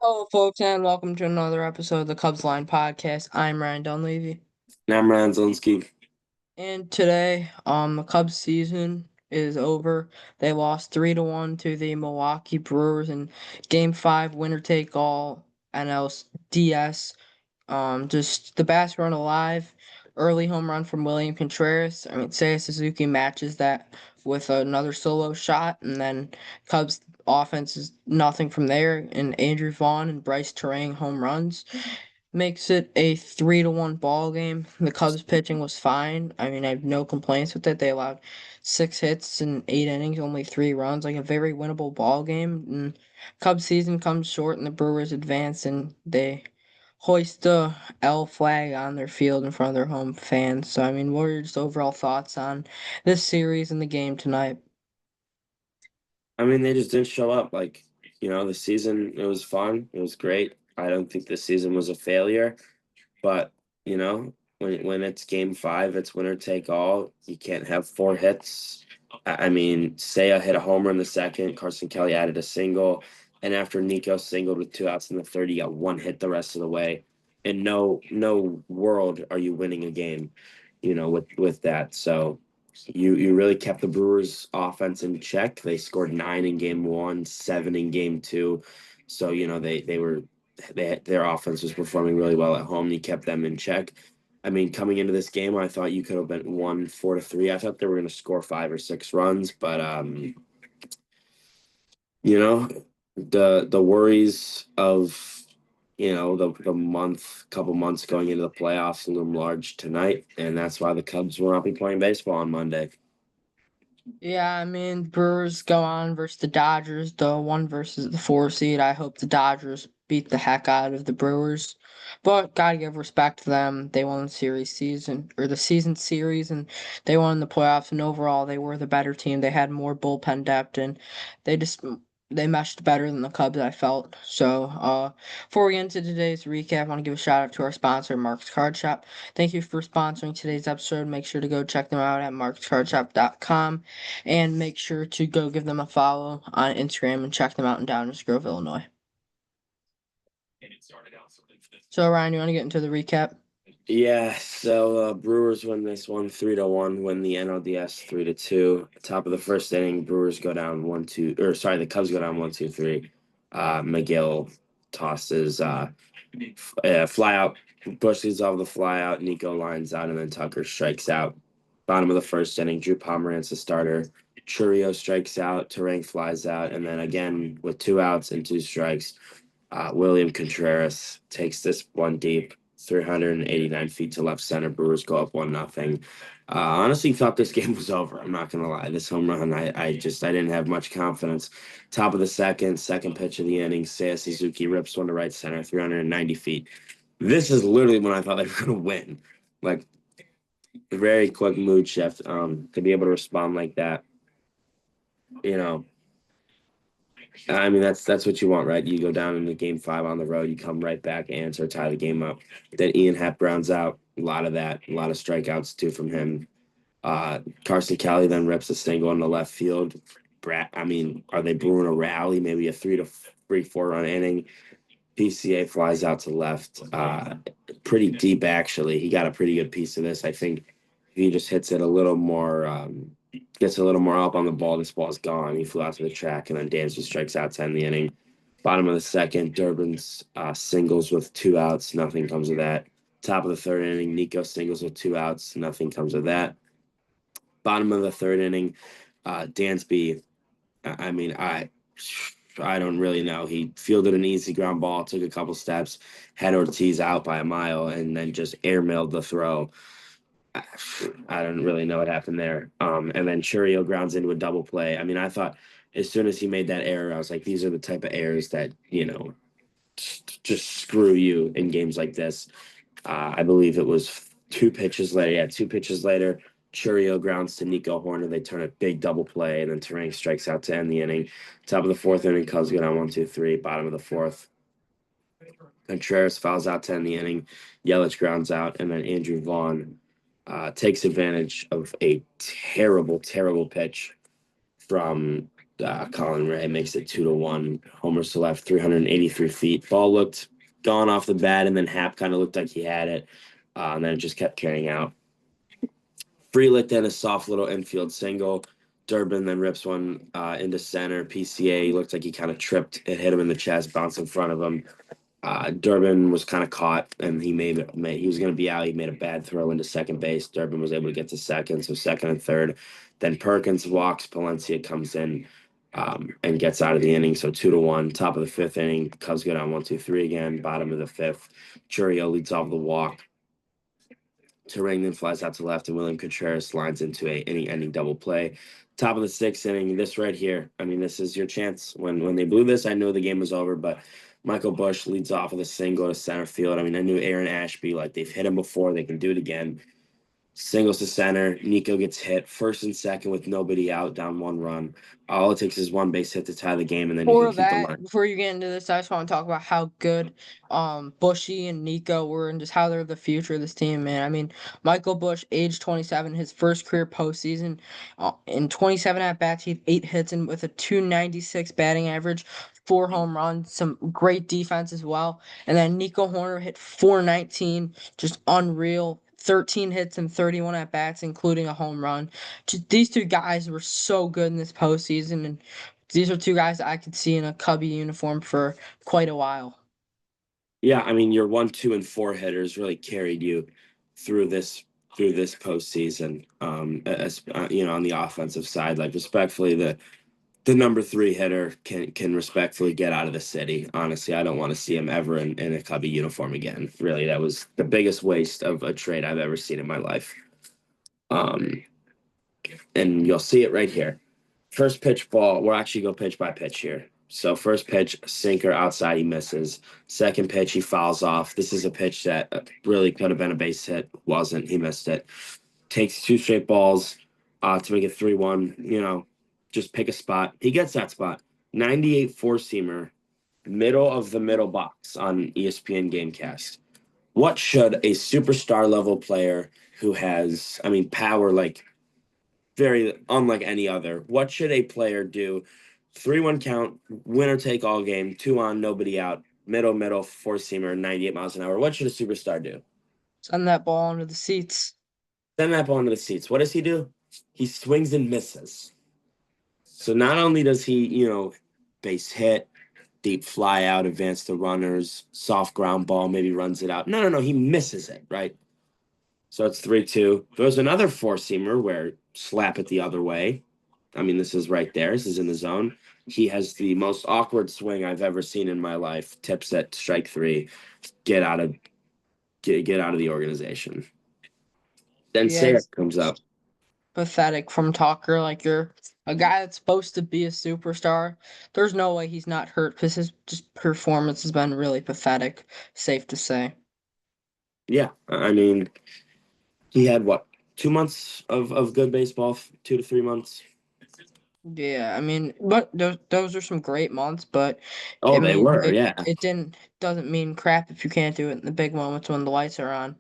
Hello, folks, and welcome to another episode of the Cubs Line Podcast. I'm Ryan Dunleavy, I'm Ryan Zelinsky. and today, the Cubs season is over. They lost 3-1 to the Milwaukee Brewers in Game Five, winner take all NLDS. Just the best run alive. Early home run from William Contreras. I mean, Seiya Suzuki matches that with another solo shot, and then Cubs offense is nothing from there. And Andrew Vaughn and Bryce Terang home runs makes it a 3-1 ball game. The Cubs pitching was fine. I mean, I have no complaints with it. They allowed 6 hits in 8 innings, only 3 runs, like a very winnable ball game. And Cubs season comes short, and the Brewers advance, and they hoist the L flag on their field in front of their home fans. So, I mean, what are your just overall thoughts on this series and the game tonight? I mean, they just didn't show up. The season, it was fun. It was great. I don't think the season was a failure, but when it's game five, it's winner take all. You can't have four hits. I mean, Seiya hit a homer in the second. Carson Kelly added a single, and after Nico singled with 2 outs in the third, he got one hit the rest of the way. In no world are you winning a game, with that. So you really kept the Brewers offense in check. They scored 9 in game one, 7 in game two. So, their offense was performing really well at home. You kept them in check. I mean, coming into this game, I thought you could have been won 4-3. I thought they were going to score 5 or 6 runs, but you know, the worries of the couple months going into the playoffs loom large tonight, and that's why the Cubs will not be playing baseball on Monday. Yeah, I mean, Brewers go on versus the Dodgers, the 1 versus the 4 seed. I hope the Dodgers beat the heck out of the Brewers, but gotta give respect to them. They won the season series, and they won the playoffs. And overall, they were the better team. They had more bullpen depth, and they just they meshed better than the Cubs, I felt. So, before we get into today's recap, I want to give a shout out to our sponsor, Mark's Card Shop. Thank you for sponsoring today's episode. Make sure to go check them out at markscardshop.com. And make sure to go give them a follow on Instagram and check them out in Downers Grove, Illinois. So, Ryan, you want to get into the recap? Yeah, so Brewers win this one 3-1, win the NLDS 3-2. Top of the first inning, Brewers go down 1-2, or sorry, the Cubs go down 1-2-3. McGill tosses fly out, Bush leads off the fly out, Nico lines out, and then Tucker strikes out. Bottom of the first inning, Drew Pomeranz the starter. Churio strikes out, Terang flies out, and then again with 2 outs and 2 strikes, William Contreras takes this one deep, 389 feet to left center. Brewers go up 1-0. Honestly, thought this game was over. I'm not gonna lie. This home run, I didn't have much confidence. Top of the second pitch of the inning, Seiya Suzuki rips one to right center, 390 feet. This is literally when I thought they were gonna win. Like very quick mood shift. To be able to respond like that, you know, I mean, that's what you want, right? You go down into game five on the road, you come right back, answer, tie the game up. Then Ian Happ grounds out. A lot of that, a lot of strikeouts too from him. Carson Kelly then rips a single in the left field. I mean, are they brewing a rally? Maybe a 4 run inning. PCA flies out to left. Pretty deep actually. He got a pretty good piece of this. I think if he just hits it a little more, gets a little more up on the ball, this ball's gone. He flew out to the track, and then Dansby strikes out to end the inning. Bottom of the second, Durbin's singles with 2 outs. Nothing comes of that. Top of the third inning, Nico singles with 2 outs. Nothing comes of that. Bottom of the third inning, Dansby. I mean, I don't really know. He fielded an easy ground ball, took a couple steps, had Ortiz out by a mile, and then just airmailed the throw. I don't really know what happened there. And then Churio grounds into a double play. I mean, I thought as soon as he made that error, I was like, these are the type of errors that, just screw you in games like this. I believe it was 2 pitches later. Yeah, 2 pitches later, Churio grounds to Nico Horner. They turn a big double play, and then Terang strikes out to end the inning. Top of the fourth inning, Cubs go down 1-2-3. Bottom of the fourth, Contreras fouls out to end the inning. Yelich grounds out, and then Andrew Vaughn takes advantage of a terrible, terrible pitch from Colin Ray makes it 2-1. Homers to left, 383 feet. Ball looked gone off the bat, and then Hap kind of looked like he had it, and then it just kept carrying out. Frelick then a soft little infield single. Durbin then rips one into center. PCA looked like he kind of tripped. It hit him in the chest, bounced in front of him. Durbin was kind of caught, and he was going to be out. He made a bad throw into second base. Durbin was able to get to second, so second and third. Then Perkins walks. Palencia comes in and gets out of the inning. So 2-1. Top of the fifth inning. Cubs go down 1-2-3 again. Bottom of the fifth. Churio leads off the walk. Terangnan flies out to left, and William Contreras lines into a inning-ending double play. Top of the sixth inning, this right here. I mean, this is your chance. When they blew this, I knew the game was over, but Michael Busch leads off with a single to center field. I mean, I knew Aaron Ashby, like they've hit him before, they can do it again. Singles to center. Nico gets hit first and second with nobody out, down 1 run. All it takes is one base hit to tie the game, and then you can Before keep the that, line. before you get into this, I just want to talk about how good Bushy and Nico were and just how they're the future of this team, man. I mean, Michael Bush, age 27, his first career postseason, in 27 at bats, he had 8 hits and with a 296 batting average, 4 home runs, some great defense as well. And then Nico Horner hit 419, just unreal. 13 hits and 31 at bats, including a home run. Just, these two guys were so good in this postseason, and these are two guys I could see in a Cubby uniform for quite a while. Yeah, I mean, your 1, 2, and 4 hitters really carried you through this postseason. As on the offensive side, like respectfully, the number 3 hitter can respectfully get out of the city. Honestly, I don't want to see him ever in a Cubby uniform again. Really, that was the biggest waste of a trade I've ever seen in my life. Um, and you'll see it right here. First pitch ball, we'll actually go pitch by pitch here. So first pitch, sinker outside, he misses. Second pitch, he fouls off. This is a pitch that really could have been a base hit. Wasn't. He missed it. Takes 2 straight balls to make it 3-1. Just pick a spot. He gets that spot. 98 four-seamer, middle of the middle box on ESPN Gamecast. What should a superstar level player who has, I mean, power like very unlike any other. What should a player do? 3-1 count, winner take all game, 2 on, nobody out, middle, four seamer, 98 miles an hour. What should a superstar do? Send that ball into the seats. Send that ball into the seats. What does he do? He swings and misses. So not only does he, base hit, deep fly out, advance the runners, soft ground ball, maybe runs it out. No. He misses it, right? So it's 3-2. There's another four seamer where slap it the other way. I mean, this is right there. This is in the zone. He has the most awkward swing I've ever seen in my life. Tips at strike 3. Get out of the organization. Then Yeah, Sayre it's comes up. pathetic from Talker. Like you're a guy that's supposed to be a superstar. There's no way he's not hurt because his just performance has been really pathetic. Safe to say. Yeah, I mean, he had what, 2 months of good baseball, 2 to 3 months. Yeah, I mean, but those are some great months. But I Oh, they mean, were, it yeah. it didn't doesn't mean crap if you can't do it in the big moments when the lights are on.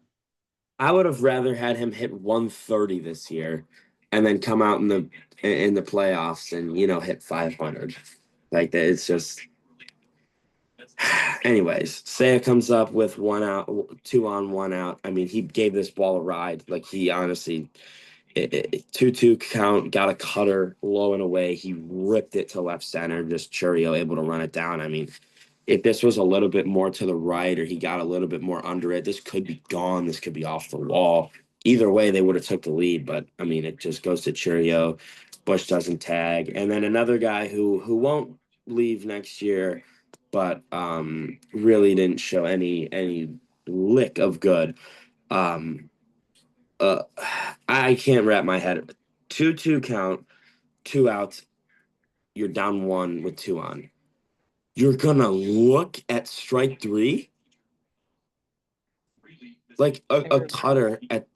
I would have rather had him hit 130 this year, and then come out in the playoffs and hit 500. Like that, it's just. Anyways, Saya comes up with 1 out, 2 on, 1 out. I mean, he gave this ball a ride. Like he honestly, 2-2 count, got a cutter low and away. He ripped it to left center. Just Churio able to run it down. I mean, if this was a little bit more to the right or he got a little bit more under it, this could be gone. This could be off the wall. Either way, they would have took the lead. But I mean, it just goes to Churio. Bush doesn't tag, and then another guy who won't leave next year, but really didn't show any lick of good. Um, uh, I can't wrap my head. 2-2 count, 2 outs. You're down 1 with 2 on. You're gonna look at strike 3 like a Terrible. cutter at.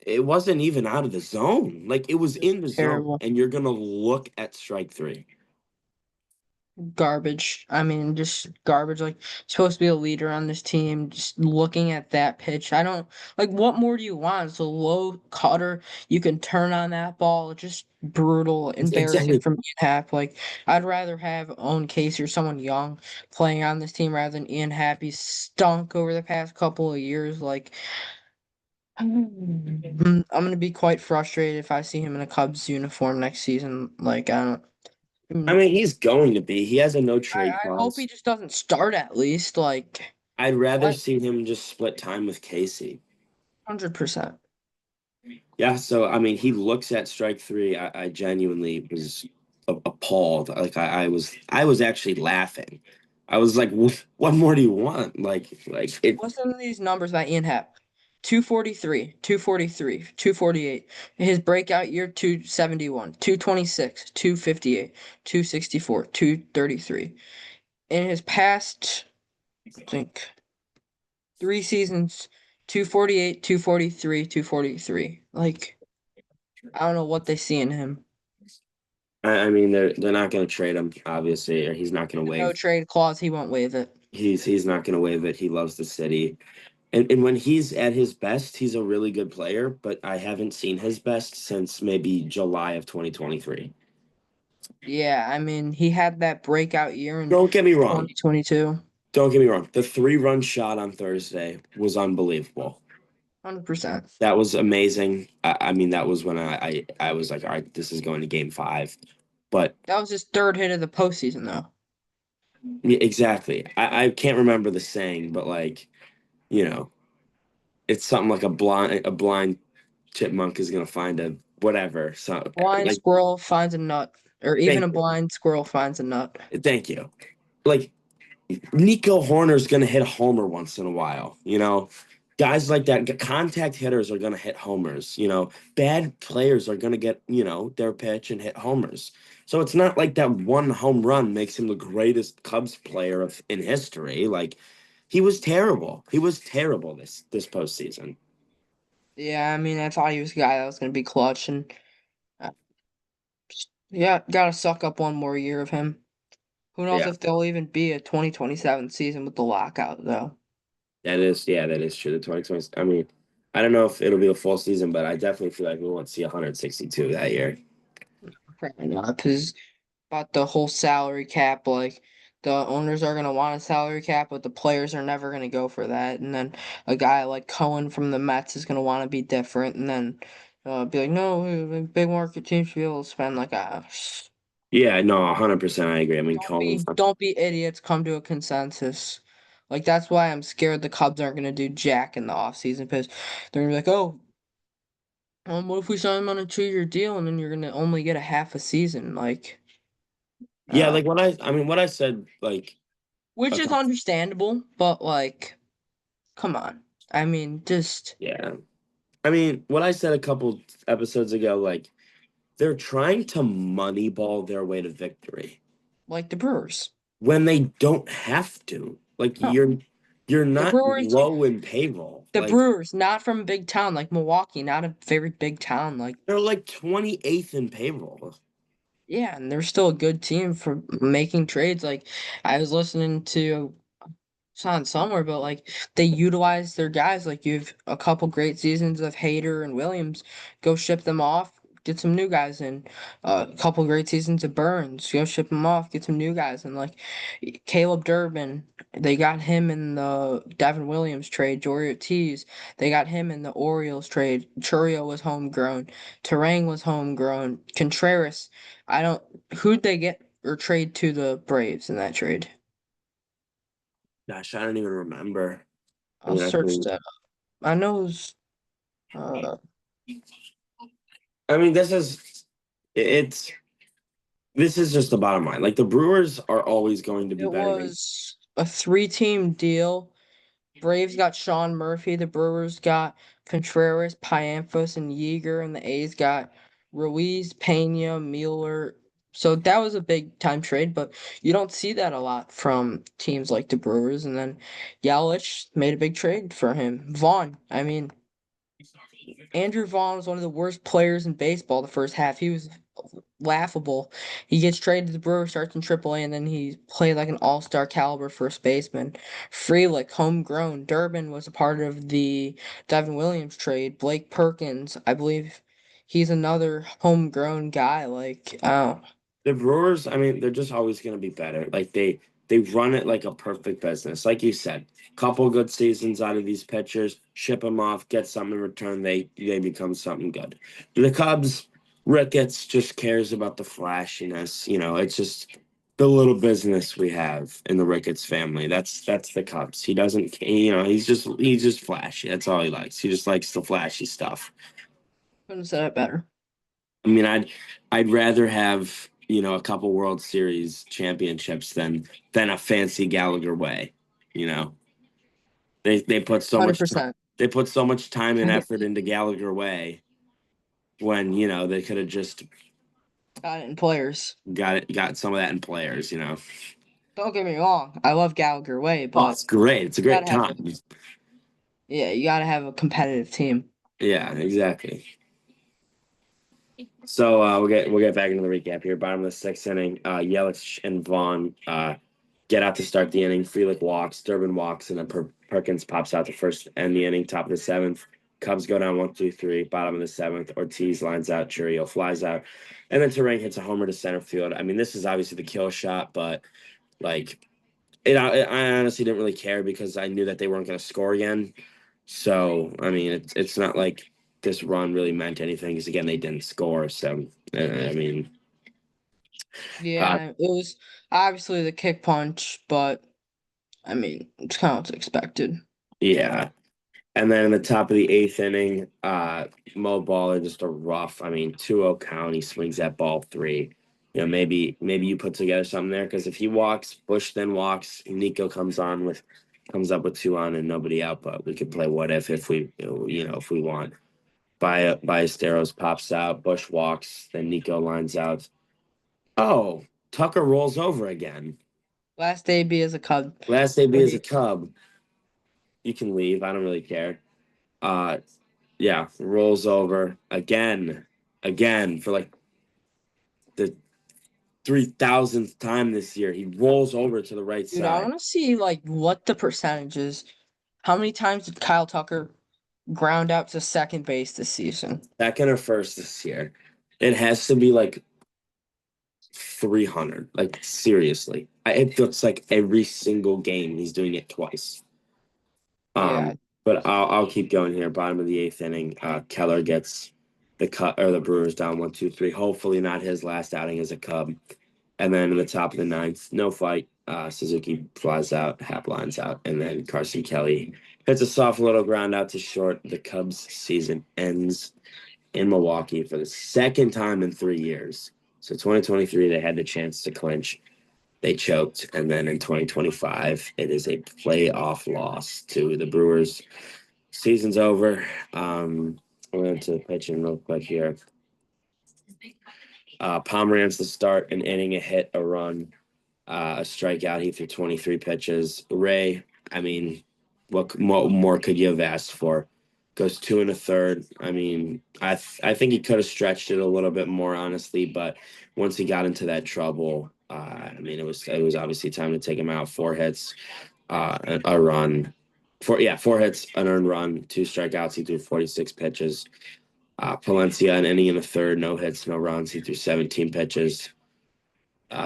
It wasn't even out of the zone. Like it was Just in the zone, terrible. and you're gonna look at strike 3. Garbage. I mean, just garbage. Like, supposed to be a leader on this team. Just looking at that pitch, I don't like. What more do you want? It's a low cutter. You can turn on that ball. Just brutal, embarrassing Exactly. from Ian Happ. Like, I'd rather have Owen Casey or someone young playing on this team rather than Ian Happ. He's stunk over the past couple of years. Like, I'm gonna be quite frustrated if I see him in a Cubs uniform next season. Like, I don't. I mm, mean, he's going to be. He has a no I, trade I hope he clause. just doesn't start at least. Like, I'd rather what? see him just split time with Casey. 100%. Yeah, so I mean, he looks at strike three. I genuinely was appalled. Like I was actually laughing. I was like, what more do you want?" Like it. Listen to these numbers by Ian Happ. 243, 243, 248. His breakout year, 271, 226, 258, 264, 233. In his past, I think, three seasons, 248, 243, 243. Like, I don't know what they see in him. I mean, they're not going to trade him, obviously, or he's not going to No waive. trade clause, he won't waive it. He's not going to waive it. He loves the city. And when he's at his best, he's a really good player, but I haven't seen his best since maybe July of 2023. Yeah, I mean, he had that breakout year in Don't get me wrong. 2022. Don't get me wrong. The 3-run shot on Thursday was unbelievable. 100%. That was amazing. I mean, that was when I was like, all right, this is going to game five. But That was his third hit of the postseason, though. yeah, exactly. I can't remember the saying, but like, you know, it's something like a blind chipmunk is gonna find a whatever. So Blind like, squirrel finds a nut, or even thank a you. blind squirrel finds a nut. Thank you. Like Nico Horner's going to hit a homer once in a while. Guys like that, contact hitters are going to hit homers. Bad players are going to get their pitch and hit homers. So it's not like that one home run makes him the greatest Cubs player in history. Like he was terrible. He was terrible this postseason. Yeah, I mean, I thought he was a guy that was going to be clutch, and uh, yeah, gotta suck up one more year of him. Who knows Yeah, if there'll even be a 2027 season with the lockout, though. that is true. The 2020. I mean, I don't know if it'll be a full season, but I definitely feel like we won't see 162 that year. Probably not, because about the whole salary cap. Like, the owners are gonna want a salary cap, but the players are never gonna go for that. And then a guy like Cohen from the Mets is gonna want to be different, and then be like, no, big market teams should be able to spend like Yeah, no, 100% I agree. I mean, Cohen. don't be idiots. Come to a consensus. Like, that's why I'm scared the Cubs aren't gonna do jack in the offseason because they're gonna be like, oh, what if we sign him on a 2-year deal and then you're gonna only get a half a season? Like, Yeah, uh, like what I said, like, which a is cou- understandable, but like, come on. I mean, just yeah. I mean, what I said a couple episodes ago, like, they're trying to moneyball their way to victory like the Brewers. when they don't have to. Like, No, you're the not Brewers, low in payroll. the Like, Brewers, not from a big town like Milwaukee, not a very big town. Like, they're like 28th in payroll. yeah, and they're still a good team for making trades. Like, I was listening to it's on somewhere, but like they utilize their guys. Like you have a couple great seasons of Hayter and Williams, go ship them off, get some new guys in. A couple great seasons of Burns, go ship them off, get some new guys in. Like Caleb Durbin, they got him in the Devin Williams trade. Jory Ortiz, they got him in the Orioles trade. Churio was homegrown. Terang was homegrown. Contreras, I don't. Who'd they get or trade to the Braves in that trade? Gosh, I don't even remember. I I'll mean, I search can. that. I know it was, uh, I mean, it's this is just the bottom line. Like the Brewers are always going to be it better than. was a 3-team deal. Braves got Sean Murphy, the Brewers got Contreras, Pieanthus, and Yeager, and the A's got Ruiz, Pena, Mueller. So that was a big time trade, but you don't see that a lot from teams like the Brewers. And then Yelich made a big trade for him. Vaughn, Andrew Vaughn was one of the worst players in baseball the first half. He was laughable. He gets traded to the Brewers, starts in AAA, and then he played like an all-star caliber first baseman. Frelick, homegrown. Durbin was a part of the Devin Williams trade. Blake Perkins, I believe he's another homegrown guy. Like, oh, The Brewers, I mean, they're just always going to be better. Like they run it like a perfect business. Like you said, couple good seasons out of these pitchers, ship them off, get something in return, they become something good. The Cubs, Ricketts just cares about the flashiness. It's just the little business we have in the Ricketts family. That's the Cubs. He doesn't, he's just flashy. That's all he likes. He just likes the flashy stuff. couldn't have said it better. I mean, I'd rather have, a couple World Series championships than a fancy Gallagher way. You know, they put so much 100%. they put so much time and effort into Gallagher way when, they could have just Got it in players. got some of that in players. Don't get me wrong. I love Gallagher Way, Oh, but it's great. It's a you great gotta have time. a yeah, you gotta have a competitive team. Yeah, exactly. So we'll get back into the recap here. Bottom of the sixth inning, Yelich and Vaughn get out to start the inning. Frelick walks, Durbin walks, and then Perkins pops out the first end the inning. Top of the seventh, Cubs go down 1-2-3. Bottom of the seventh, Ortiz lines out, Churio flies out, and then Terang hits a homer to center field. I mean, this is obviously the kill shot, but like I honestly didn't really care because I knew that they weren't going to score again. So I mean, it's not like this run really meant anything because again they didn't score. So I mean, uh, Yeah, it was obviously the kick punch, but I mean, it's kind of what's expected. yeah. And then in the top of the eighth inning, Mo Baller just a rough. I mean, 2-0 count. He swings that ball three. Maybe you put together something there because if he walks, Bush then walks. Nico comes up with two on and nobody out. But we could play what if if we want. Ballesteros pops out, Bush walks, then Nico lines out. Oh, Tucker rolls over again. Last AB as a Cub. Last AB is a Wait, Cub. You can leave. I don't really care. Uh, yeah, rolls over again for like the 3,000th time this year. He rolls over to the right dude, I side. want to see like what the percentage is. How many times did Kyle Tucker ground out to second base this season? Second or first this year. It has to be like 300. Like seriously. It looks like every single game he's doing it twice. Yeah, But I'll keep going here. Bottom of the eighth inning, Keller gets the cut or the Brewers down 1-2-3. Hopefully not his last outing as a Cub. And then in the top of the ninth, no fight. Suzuki flies out, Hap lines out, and then Carson Kelly hits a soft little ground out to short. The Cubs season ends in Milwaukee for the second time in 3 years. So 2023, they had the chance to clinch. They choked, and then in 2025, it is a playoff loss to the Brewers. Season's over. We're going to pitching real quick here. Pomeranz to start an inning, a hit, a run, a strikeout. He threw 23 pitches. Ray, I mean, what more could you have asked for? Goes two and a third. I mean, I think he could have stretched it a little bit more, honestly. But once he got into that trouble, I mean, it was obviously time to take him out. Four hits, a run, four hits, an earned run, two strikeouts. He threw 46 pitches. Palencia an inning in the third, no hits, no runs. He threw 17 pitches.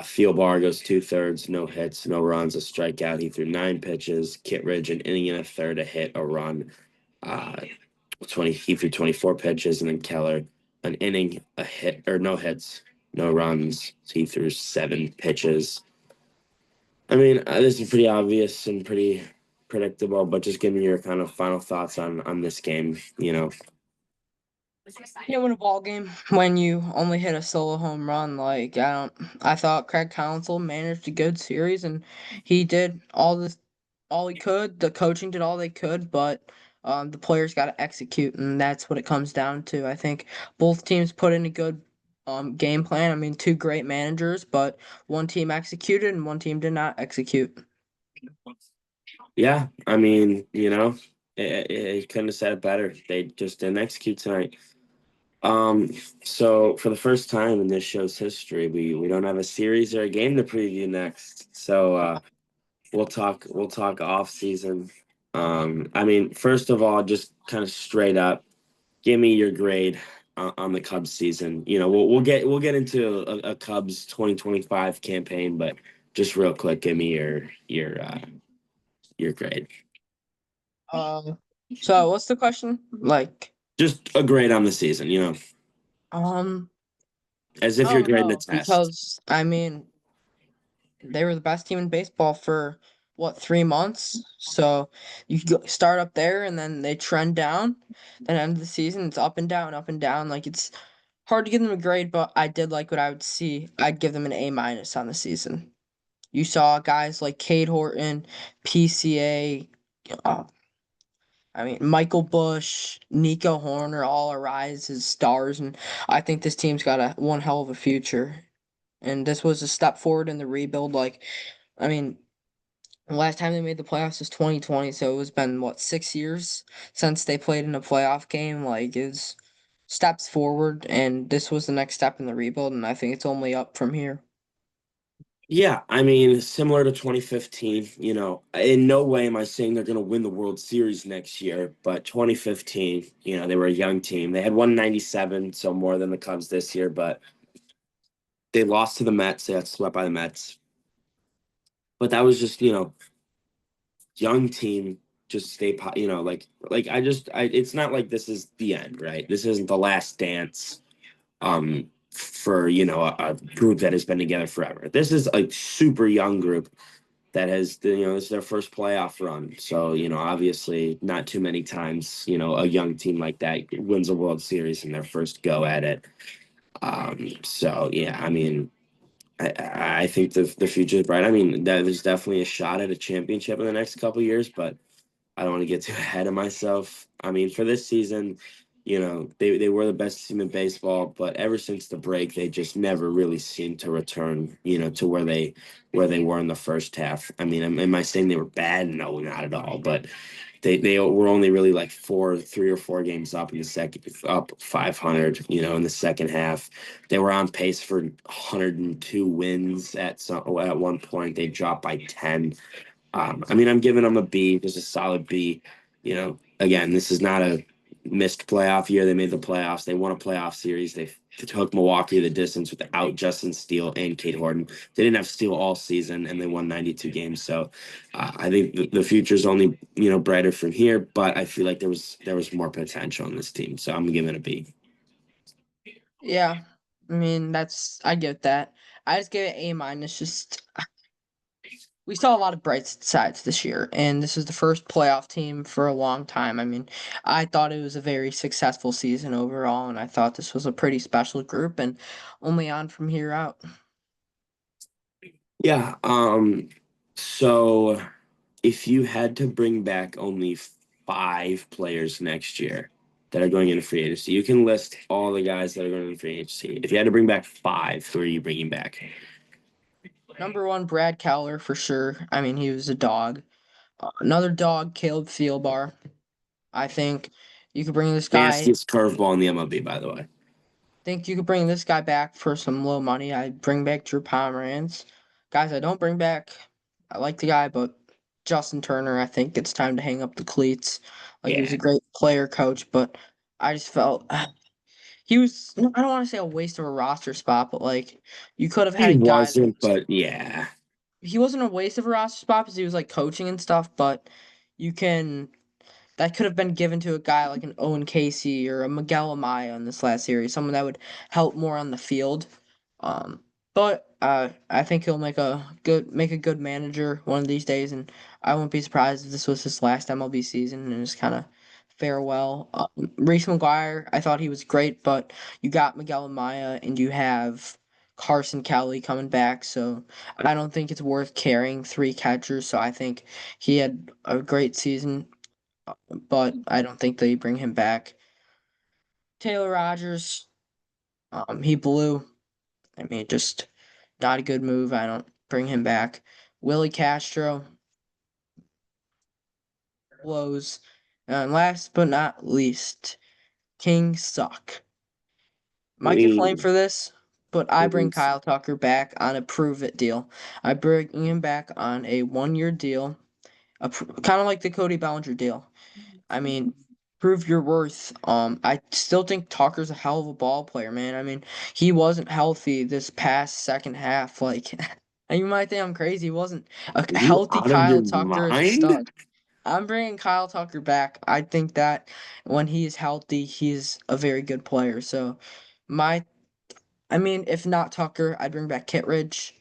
Field Bar goes two-thirds, no hits, no runs, a strikeout. He threw nine pitches. Kittredge an inning and a third, a hit, a run. Uh, he threw 24 pitches, and then Keller an inning, a hit or no hits, no runs. So he threw seven pitches. I mean, this is pretty obvious and pretty predictable, but just give me your kind of final thoughts on this game. you win a ball game when you only hit a solo home run. Like I thought Craig Counsell managed a good series, and he did all he could. The coaching did all they could, but the players got to execute, and that's what it comes down to. I think both teams put in a good game plan. I mean, two great managers, but one team executed and one team did not execute. Yeah, I mean, it couldn't have said it better. They just didn't execute tonight. Um, so for the first time in this show's history, we don't have a series or a game to preview next. So we'll talk off season. I mean, first of all, just kind of straight up, give me your grade on the Cubs season. You know, we'll get into a Cubs 2025 campaign, but just real quick, give me your grade. Um, so what's the question? Like, Just a grade on the season, um, as I if you're don't grading a know test. because I mean they were the best team in baseball for what 3 months. So you could start up there and then they trend down. Then end of the season, it's up and down, up and down. Like it's hard to give them a grade, but I did like what I would see. I'd give them an A minus on the season. You saw guys like Cade Horton, PCA, uh, I mean Michael Bush, Nico Horner, all arise as stars, and I think this team's got a one hell of a future. And this was a step forward in the rebuild. Like, I mean, the last time they made the playoffs was 2020, so it was been what 6 years since they played in a playoff game. Like, it's steps forward, and this was the next step in the rebuild, and I think it's only up from here. Yeah, I mean, similar to 2015, in no way am I saying they're going to win the World Series next year, but 2015, they were a young team. They had 197, so more than the Cubs this year, but they lost to the Mets. They got swept by the Mets. But that was just, young team just like it's not like this is the end, right? This isn't the last dance for, a group that has been together forever. This is a super young group that has this is their first playoff run. So, obviously not too many times, a young team like that wins a World Series in their first go at it. So yeah, I mean, I think the future is bright. I mean, there's definitely a shot at a championship in the next couple of years, but I don't want to get too ahead of myself. I mean, for this season, they were the best team in baseball, but ever since the break, they just never really seemed to return, to where they were in the first half. I mean, am I saying they were bad? No, not at all. But they were only really like 3 or 4 games up in the second, up 500, in the second half. They were on pace for 102 wins at one point. They dropped by 10. I mean, I'm giving them a B, just a solid B. Again, this is not a missed playoff year. They made the playoffs. They won a playoff series. They took Milwaukee the distance without Justin Steele and Cade Horton. They didn't have Steele all season, and they won 92 games. So I think the future is only brighter from here. But I feel like there was more potential in this team, so I'm giving it a B. Yeah, I mean I get that. I just give it A minus. Just we saw a lot of bright sides this year, and this is the first playoff team for a long time. I mean, I thought it was a very successful season overall, and I thought this was a pretty special group, and only on from here out. Yeah. So if you had to bring back only 5 players next year that are going into free agency, you can list all the guys that are going into free agency. If you had to bring back 5, who are you bringing back? Number one, Brad Keller for sure. I mean, he was a dog. Another dog, Caleb Thielbar. I think you could bring this guy. Nastiest curveball in the MLB, by the way. Think you could bring this guy back for some low money. I'd bring back Drew Pomeranz. Guys, I don't bring back. I like the guy, but Justin Turner, I think it's time to hang up the cleats. Like he was Yeah, a great player coach, but I just felt he was. I don't want to say a waste of a roster spot, but like you could have he had a guy that wasn't, but yeah. he wasn't a waste of a roster spot because he was like coaching and stuff, but you can that could have been given to a guy like an Owen Casey or a Miguel Amaya in this last series, someone that would help more on the field. Um, but I think he'll make a good manager one of these days, and I wouldn't be surprised if this was his last MLB season and just kind of farewell. Reese McGuire, I thought he was great, but you got Miguel Amaya and you have Carson Kelly coming back, so I don't think it's worth carrying 3 catchers. So I think he had a great season, but I don't think they bring him back. Taylor Rogers, he blew. I mean, just not a good move. I don't bring him back. Willie Castro blows. And last but not least, King Suck. Might get flamed for this, but I bring Please. Kyle Tucker back on a prove it deal. I bring him back on a 1 year deal, kind of like the Cody Bellinger deal. I mean, prove your worth. I still think Tucker's a hell of a ball player, man. I mean, he wasn't healthy this past second half. Like, and you might think I'm crazy. He wasn't a Are you healthy out of your Kyle Tucker is a mind? stud. I'm bringing Kyle Tucker back. I think that when he is healthy, he's a very good player. So, my, I mean, if not Tucker, I'd bring back Kittredge.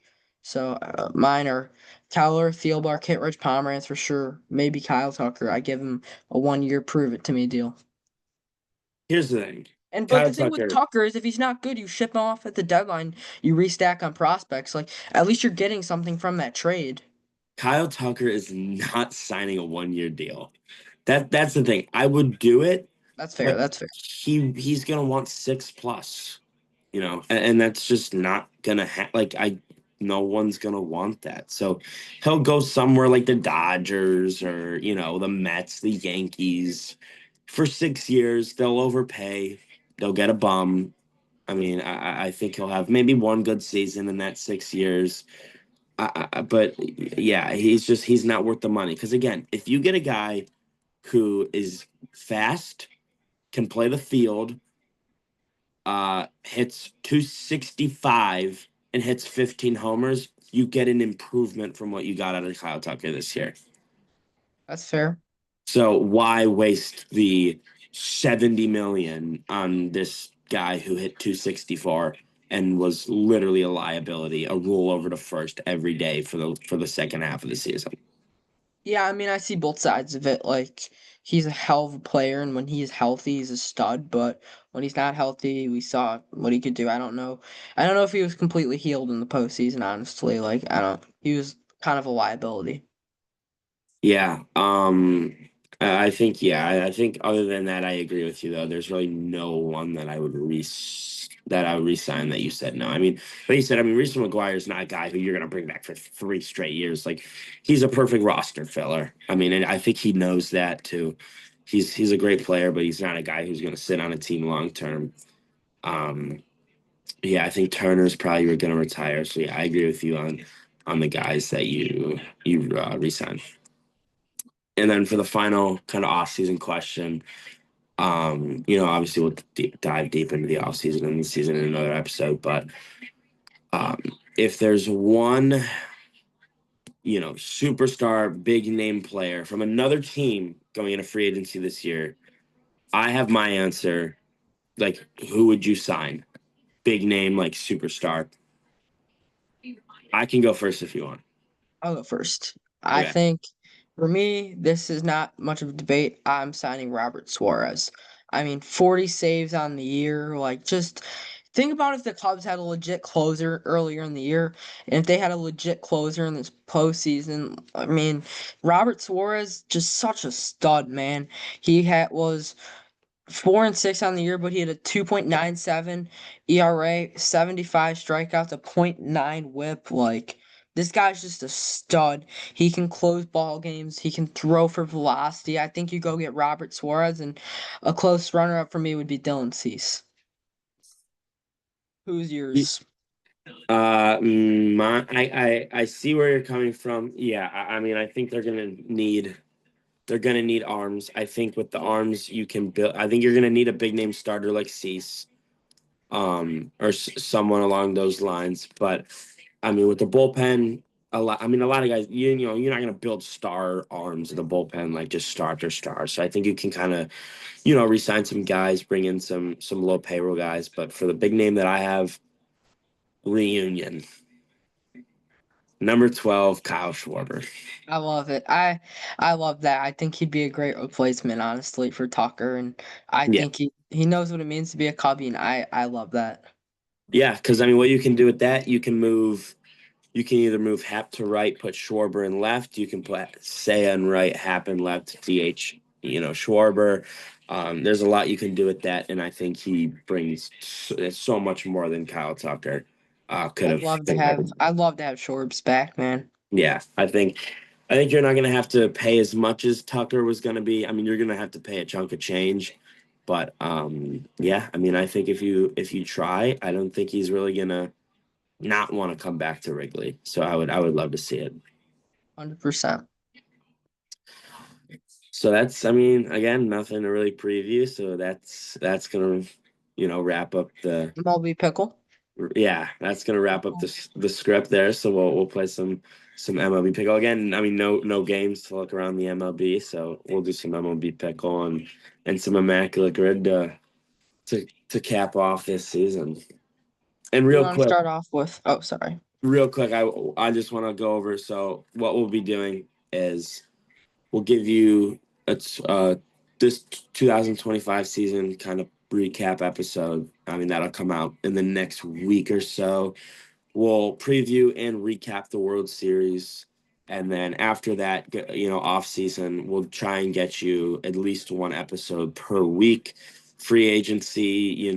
So, mine are Tyler, Thielbar, Kittredge, Pomerantz for sure. Maybe Kyle Tucker. I give him a 1 year prove it to me deal. Here's the thing. And but Kyle the thing with Tucker. Tucker is if he's not good, you ship him off at the deadline. You restack on prospects. Like at least you're getting something from that trade. Kyle Tucker is not signing a 1 year deal. That's the thing. I would do it, That's fair. but That's fair. he's gonna want 6 plus, and that's just not gonna like I no one's gonna want that. So he'll go somewhere like the Dodgers or the Mets, the Yankees. For 6 years, they'll overpay. They'll get a bum. I mean, I think he'll have maybe one good season in that 6 years. But yeah, he's not worth the money. Because again, if you get a guy who is fast, can play the field, hits 265 and hits 15 homers, you get an improvement from what you got out of Kyle Tucker this year. That's fair. So why waste the 70 million on this guy who hit 264 and was literally a liability, a rollover to first every day for the second half of the season? Yeah, I mean I see both sides of it. Like he's a hell of a player, and when he is healthy, he's a stud. But when he's not healthy, we saw what he could do. I don't know. I don't know if he was completely healed in the postseason. Honestly, like I don't. He was kind of a liability. Yeah. I think I think other than that, I agree with you though. There's really no one that I would resign that you said no. I mean, but you said Reese McGuire is not a guy who you're gonna bring back for 3 straight years. Like he's a perfect roster filler. I mean, and I think he knows that too. He's a great player, but he's not a guy who's gonna sit on a team long term. Um, yeah, I think Turner's probably gonna retire. So yeah, I agree with you on the guys that you resign. And then for the final kind of off-season question, obviously we'll dive deep into the off-season and the season in another episode, but um, if there's one, superstar, big name player from another team going into free agency this year, I have my answer. Like, who would you sign? Big name, like superstar. I can go first if you want. I'll go first. I Okay. think for me, this is not much of a debate. I'm signing Robert Suarez. I mean, 40 saves on the year. Like, just think about if the Cubs had a legit closer earlier in the year, and if they had a legit closer in this postseason. I mean, Robert Suarez, just such a stud, man. He was 4-6 on the year, but he had a 2.97 ERA, 75 strikeouts, a .9 WHIP. Like this guy's just a stud. He can close ball games. He can throw for velocity. I think you go get Robert Suarez, and a close runner-up for me would be Dylan Cease. Who's yours? I see where you're coming from. Yeah, I mean, I think they're gonna need arms. I think with the arms you can build. I think you're gonna need a big name starter like Cease, or someone along those lines. But I mean, with the bullpen, a lot. I mean, a lot of guys. You're not gonna build star arms in the bullpen like just star after star. So I think you can kind of, resign some guys, bring in some low payroll guys. But for the big name that I have, reunion number 12, Kyle Schwarber. I love it. I love that. I think he'd be a great replacement, honestly, for Tucker, and I Yeah. think he knows what it means to be a Cubby, and I love that. Yeah, because I mean, what you can do with that, you can either move Hap to right, put Schwarber in left. You can put Seiya in right, Hap in left, DH, Schwarber. There's a lot you can do with that, and I think he brings so much more than Kyle Tucker could have. I'd love to have Shorbs back, man. Yeah, I think you're not going to have to pay as much as Tucker was going to be. I mean, you're going to have to pay a chunk of change, But yeah, I mean, I think if you try, I don't think he's really gonna not want to come back to Wrigley. So I would love to see it. 100%. So that's, I mean, again, nothing to really preview. So that's gonna, wrap up the MLB pickle. yeah, that's gonna wrap up the script there. So we'll play some MLB pickle again. I mean, no games to look around the MLB, so we'll do some MLB pickle and some immaculate grid to cap off this season. And You want to start off with? Oh, sorry. real quick, I just want to go over. So what we'll be doing is we'll give you this 2025 season kind of recap episode. I mean, that'll come out in the next week or so. We'll preview and recap the World Series. And then after that, off season, we'll try and get you at least one episode per week. Free agency,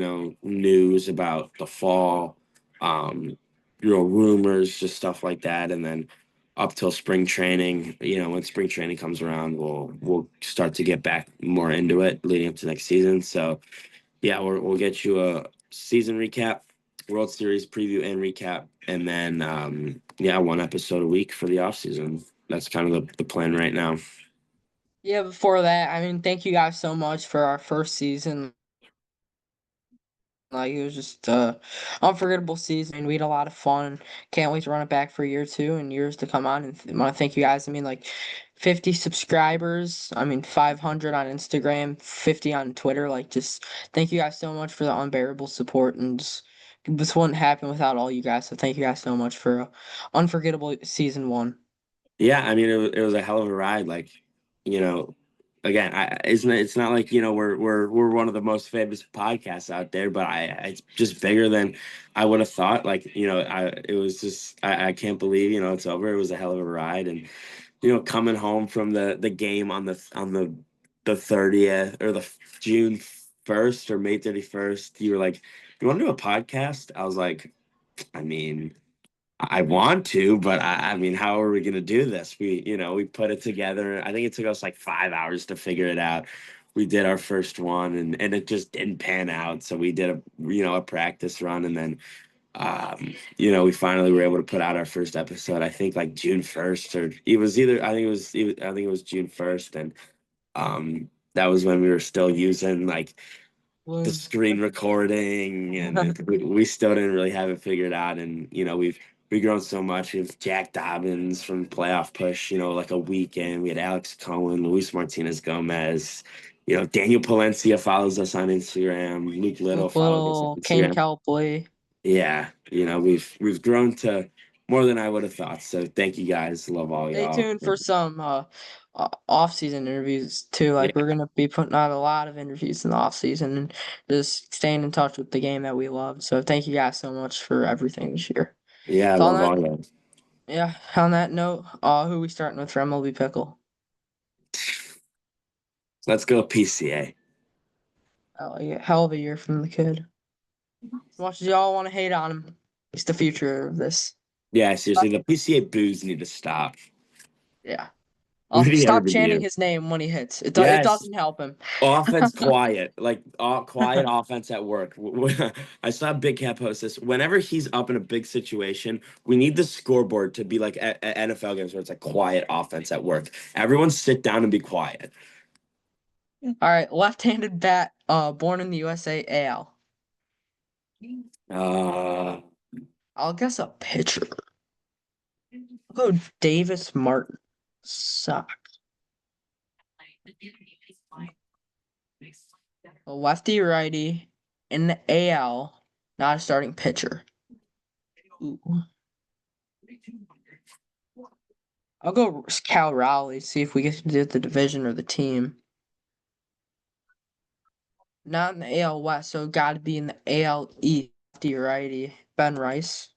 news about the fall, um, rumors, just stuff like that. And then up till spring training, when spring training comes around, we'll start to get back more into it leading up to next season. So yeah, we'll get you a season recap, World Series preview and recap, and then yeah, one episode a week for the off season. That's kind of the plan right now. Yeah, before that, I mean, thank you guys so much for our first season. Like it was just unforgettable season. I mean, we had a lot of fun. Can't wait to run it back for year two and years to come on. And want to thank you guys. I mean, like 50 subscribers. I mean, 500 on Instagram, 50 on Twitter. Like, just thank you guys so much for the unbearable support. And just, this wouldn't happen without all you guys. So thank you guys so much for unforgettable season one. Yeah, I mean, it was a hell of a ride. Like, you know, again, it's not like we're one of the most famous podcasts out there, but it's just bigger than I would have thought. Like, it was just I can't believe it's over. It was a hell of a ride, and coming home from the game on the 30th or the June 1st or May 31st, you were like, "You want to do a podcast?" I was like, I mean. I want to, but I mean, how are we going to do this? We put it together. I think it took us like 5 hours to figure it out. We did our first one and it just didn't pan out. So we did a practice run and then, we finally were able to put out our first episode. I think like June 1st or it was either, I think it was June 1st. And, that was when we were still using like the Bloom. screen recording and we still didn't really have it figured out and we've grown so much. We have Jack Dobbins from Playoff Push, like a weekend. We had Alex Cohen, Luis Martinez Gomez, Daniel Palencia follows us on Instagram. Luke Little Luke follows us on Little, Kane Instagram. Cowboy. Yeah, we've grown to more than I would have thought. So thank you guys. Love all Stay y'all. tuned for some off-season interviews too. Yeah, Like we're gonna be putting out a lot of interviews in the off-season and just staying in touch with the game that we love. So thank you guys so much for everything this year. yeah, I So on love that, all y'all. yeah, on that note, who we starting with for MLB Pickle? Let's go PCA. Oh, yeah, hell of a year from the kid. As much as y'all want to hate on him, he's the future of this. Yeah, seriously, the PCA boos need to stop. Yeah. What did he ever Stop do to chanting you? his name when he hits. It Yes, doesn't help him. offense quiet, like quiet offense at work. I saw Big Cat post this. Whenever he's up in a big situation, we need the scoreboard to be like at NFL games where it's like quiet offense at work. Everyone sit down and be quiet. All right, left-handed bat, born in the USA, AL. Uh, I'll guess a pitcher. I'll go Davis Martin. Suck. A lefty righty in the AL, not a starting pitcher. Ooh. I'll go Cal Raleigh, see if we get to do the division or the team. Not in the AL West, so got to be in the AL East. Lefty righty. Ben Rice.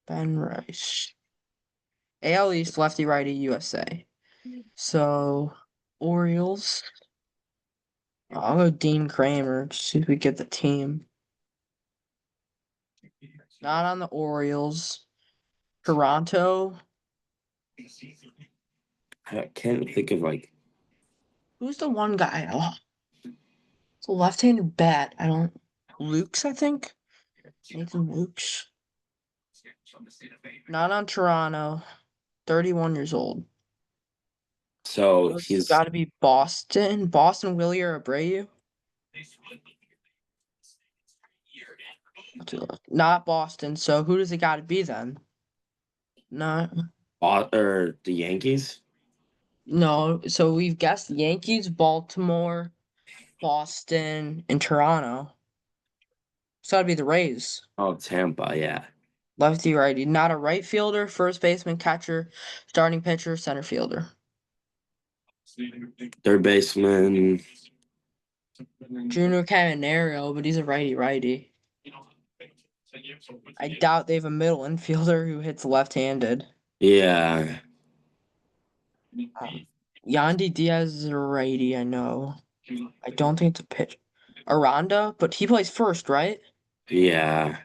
Ben Rice. AL East, lefty righty, USA. So, Orioles. I'll go Dean Kramer, see if we get the team. Not on the Orioles. Toronto. I can't think of like Who's the one guy? Oh, it's a left-handed bat. I don't. Luke's, I think. Nathan Luke's. Not on Toronto. 31 years old. so So it's he's got to be Boston. Boston, Willie or Abreu. Not Boston. So who does it got to be then? Not. or the Yankees. No. So we've guessed Yankees, Baltimore, Boston, and Toronto. It's got to be the Rays. Oh, Tampa, yeah. Lefty righty. Not a right fielder, first baseman, catcher, starting pitcher, center fielder. Third baseman. Junior Caminero, but he's a righty righty. I doubt they have a middle infielder who hits left-handed. Yeah, Yandy Diaz is a righty, I know. I don't think it's a pitch. Aranda, but he plays first, right? yeah.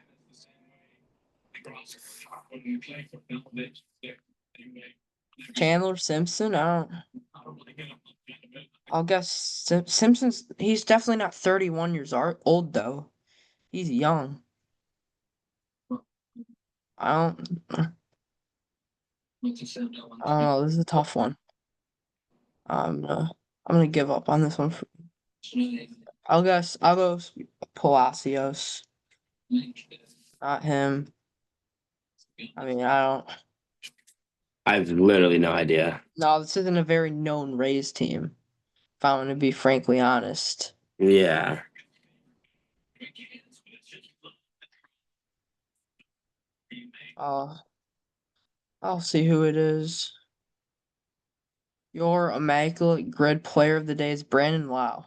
Chandler Simpson, I don't. I'll guess Simpson's. He's definitely not 31 years old though. He's young. I don't. I don't know. This is a tough one. I'm gonna give up on this one. I'll guess. I'll go Palacios. Not him. I mean, I don't. I've literally no idea. No, this isn't a very known Rays team. If I'm gonna be frankly honest. Yeah. Uh, I'll see who it is. Your immaculate grid player of the day is Brandon Lau.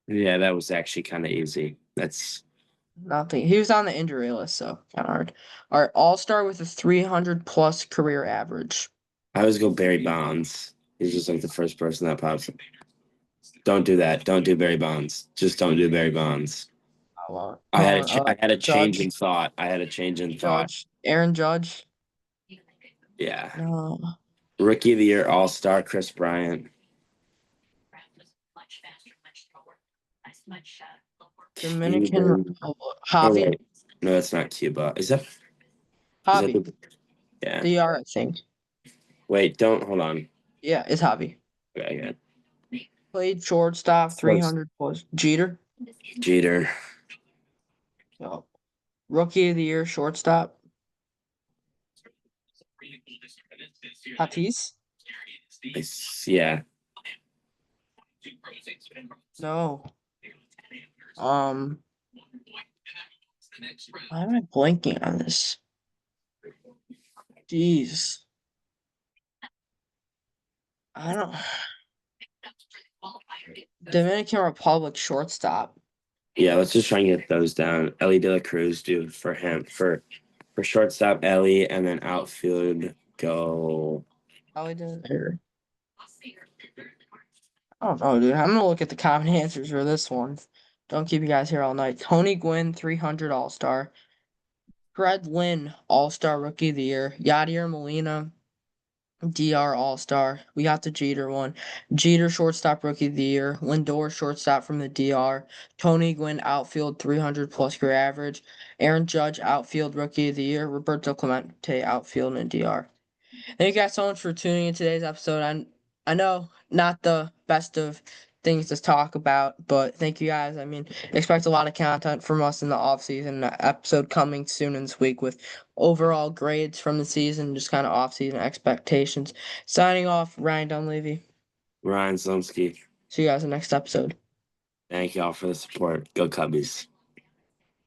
Yeah, that was actually kind of easy. That's Nothing. He was on the injury list, so kind of hard. All right, all-star with a 300 plus career average. I always go Barry Bonds. He's just like the first person that pops up. Don't do that. Don't do Barry Bonds. Just don't do Barry Bonds. I had a change Judge, in thought. I had a change in thought. Judge, Aaron Judge. Yeah. No, Rookie of the Year All Star Chris Bryant. Dominican Cuban. Republic. Oh Javi, wait, no, that's not Cuba. Is that Javi, the yeah? DR, I think. Wait, don't hold on. Yeah, it's Javi. Okay, Played shortstop, yeah. 300 plus. Jeter. Jeter. So, rookie of the year, shortstop. Tatis? Yeah. No. Um, why am I blanking on this? Jeez. I don't. Dominican Republic shortstop. Yeah, let's just try and get those down. Ellie De La Cruz, dude, for him. For shortstop, Ellie, and then outfield go. Probably didn't. I don't know, dude. I'm gonna look at the common answers for this one. Don't keep you guys here all night. Tony Gwynn, 300 All Star. Fred Lynn, All Star Rookie of the Year. Yadier Molina, DR All Star. We got the Jeter one. Jeter shortstop Rookie of the Year. Lindor shortstop from the DR. Tony Gwynn outfield 300 plus career average. Aaron Judge outfield Rookie of the Year. Roberto Clemente outfield in DR. Thank you guys so much for tuning in today's episode. I know not the best of things to talk about, but thank you guys. I mean, expect a lot of content from us in the off season. Episode coming soon in this week with overall grades from the season, just kind of off season expectations. Signing off, Ryan Dunleavy. Ryan Slumsky. See you guys in the next episode. Thank y'all for the support. Go Cubbies.